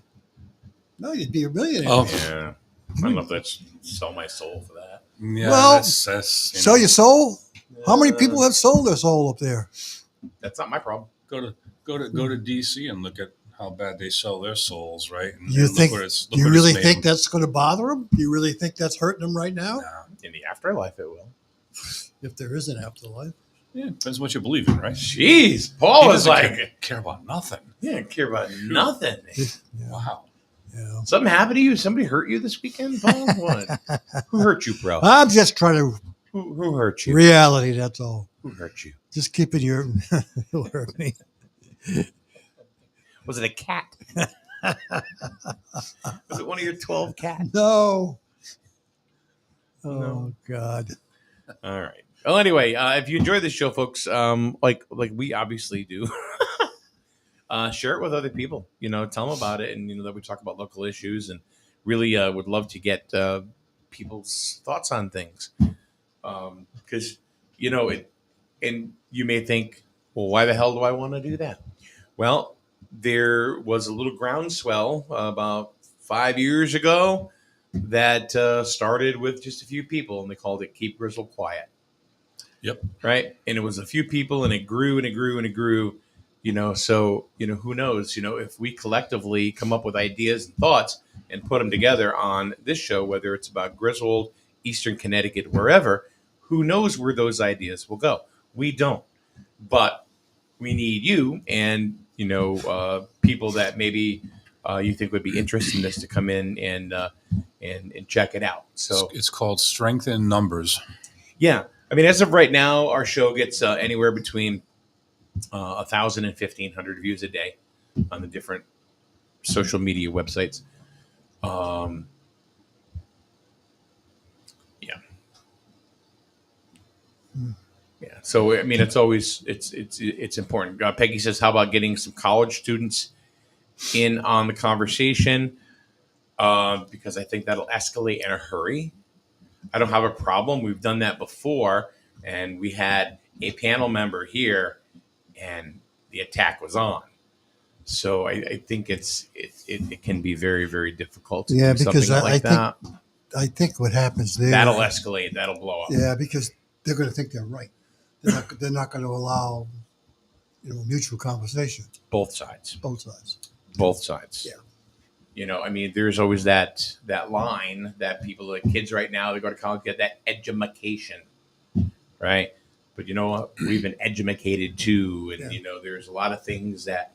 No, you'd be a millionaire. Oh, Yeah. I don't know if that's sell my soul for that. yeah. Well, that's, sell your soul. How many people have sold their soul up there? That's not my problem. go to DC and look at how bad they sell their souls, right? And, You and think? Look what it's, look Do you what it's really made think them. that's going to bother them? Do you really think that's hurting them right now? Nah. In the afterlife, it will. If there is an afterlife. Yeah, depends what you believe in, right? Jeez, Paul He was doesn't like, care about nothing. "You don't care about nothing." Yeah. Wow. Yeah. Something happened to you? Somebody hurt you this weekend, Paul? What? Who hurt you, bro? I'm just trying to Who hurt you? reality. That's all. Who hurt you? Just keeping your. It'll hurt me. Was it a cat? Was it one of your 12 cats? No. Oh No. God. All right. Well, anyway, if you enjoy this show, folks, like we obviously do, share it with other people. You know, tell them about it, and that we talk about local issues, and really would love to get people's thoughts on things. Because it, and you may think, well, why the hell do I want to do that? Well, there was a little groundswell about 5 years ago that started with just a few people, and they called it Keep Griswold Quiet. Yep. Right. And it was a few people, and it grew and it grew and it grew, so, who knows, if we collectively come up with ideas and thoughts and put them together on this show, whether it's about Griswold, Eastern Connecticut, wherever, who knows where those ideas will go? We don't, but we need you and, people that maybe you think would be interested in this to come in and check it out. So It's called Strength in Numbers. yeah. I mean, as of right now, our show gets anywhere between 1,000 and 1,500 views a day on the different social media websites. Yeah. So I mean, it's always it's important. Peggy says, "How about getting some college students in on the conversation?" Because I think that'll escalate in a hurry. I don't have a problem. We've done that before, and we had a panel member here, and the attack was on. So I think it can be very, very difficult to do because something like that. I think what happens there. That'll escalate. That'll blow up. Yeah, because they're going to think they're right. They're not going to allow, mutual conversation. Both sides. Both sides. Both sides. Yeah. I mean, there's always that line that people, like kids right now, they go to college, get that edumacation, right? But you know what? We've been edumacated too. And, there's a lot of things that,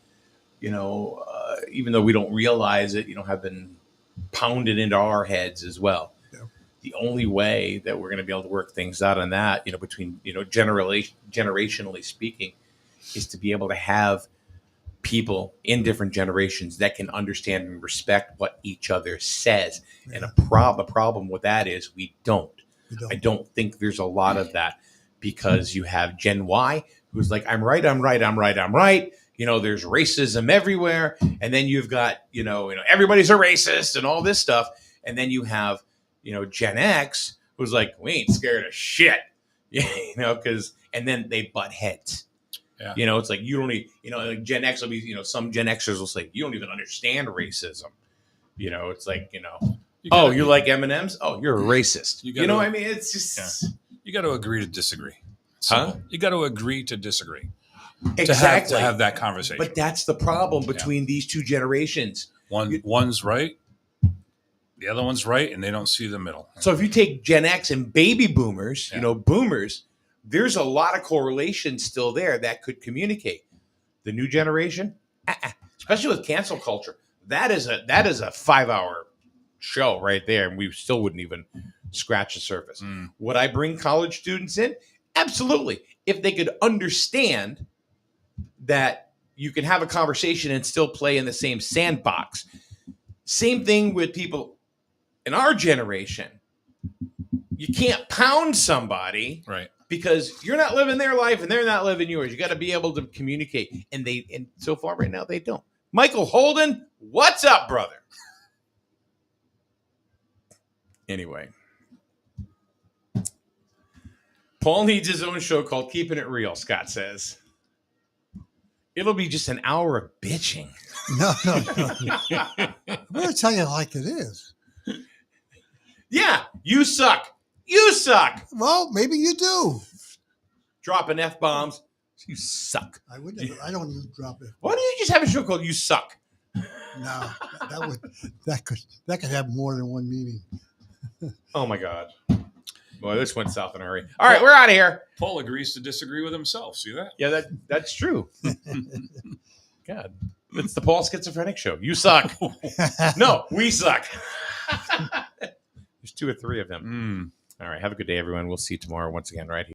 even though we don't realize it, have been pounded into our heads as well. Yeah. The only way that we're going to be able to work things out on that, between, generationally speaking, is to be able to have people in different generations that can understand and respect what each other says. Yeah. And the problem with that is we don't. I don't think there's a lot of that, because you have Gen Y who's like, I'm right. There's racism everywhere. And then you've got, everybody's a racist and all this stuff. And then you have, Gen X who's like, we ain't scared of shit, and then they butt heads. Yeah. It's like, you don't need, like Gen X will be, some Gen Xers will say, you don't even understand racism, You know, it's like, you know, gotta- you like M&Ms? Oh, you're a racist. You You, gotta- know what I mean? It's just You got to agree to disagree. Huh? You got to agree to disagree exactly to have that conversation. But that's the problem between these two generations. One's right, the other one's right, and they don't see the middle. So if you take Gen X and baby boomers, you know, boomers, there's a lot of correlation still there that could communicate. The new generation, especially with cancel culture, that is a 5-hour show right there, and we still wouldn't even scratch the surface. Would I bring college students in? Absolutely. If they could understand that you can have a conversation and still play in the same sandbox. Same thing with people in our generation. You can't pound somebody, right? Because you're not living their life and they're not living yours. You got to be able to communicate, and so far right now they don't. Michael Holden, what's up, brother? Anyway, Paul needs his own show called Keeping It Real, Scott says. It'll be just an hour of bitching. No. I'm going to tell you like it is. Yeah, you suck. You suck. Well, maybe you do. Dropping F-bombs. You suck. I would never. I don't even drop it. Why don't you just have a show called You Suck? No, that could have more than one meaning. Oh my God. Boy, this went south in a hurry. All right, we're out of here. Paul agrees to disagree with himself. See that? Yeah, that's true. God, it's the Paul Schizophrenic Show. You suck. No, we suck. There's 2 or 3 of them. All right, have a good day, everyone. We'll see you tomorrow once again right here.